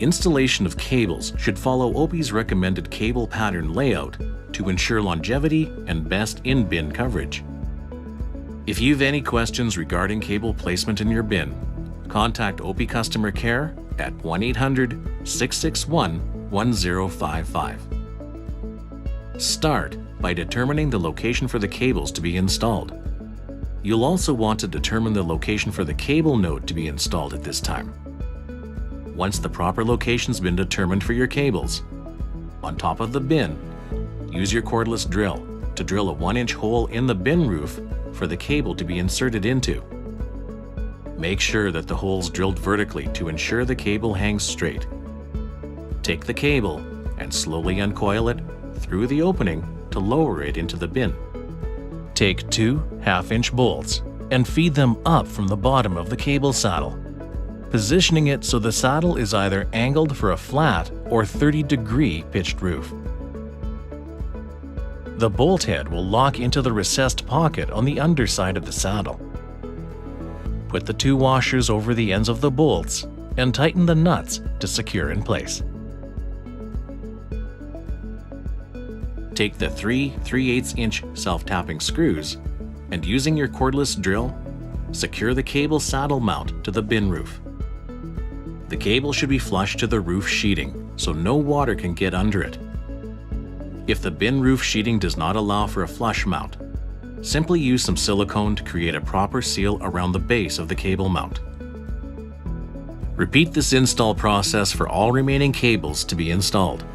Installation of cables should follow OPI's recommended cable pattern layout to ensure longevity and best in-bin coverage. If you have any questions regarding cable placement in your bin, contact OPI Customer Care at 1-800-661-1055. Start by determining the location for the cables to be installed. You'll also want to determine the location for the cable node to be installed at this time. Once the proper location's been determined for your cables, on top of the bin, use your cordless drill to drill a 1-inch hole in the bin roof for the cable to be inserted into. Make sure that the hole's drilled vertically to ensure the cable hangs straight. Take the cable and slowly uncoil it through the opening to lower it into the bin. Take 2 half-inch bolts and feed them up from the bottom of the cable saddle, positioning it so the saddle is either angled for a flat or 30-degree pitched roof. The bolt head will lock into the recessed pocket on the underside of the saddle. Put the 2 washers over the ends of the bolts and tighten the nuts to secure in place. Take the 3 3/8-inch self-tapping screws and, using your cordless drill, secure the cable saddle mount to the bin roof. The cable should be flush to the roof sheeting so no water can get under it. If the bin roof sheeting does not allow for a flush mount, simply use some silicone to create a proper seal around the base of the cable mount. Repeat this install process for all remaining cables to be installed.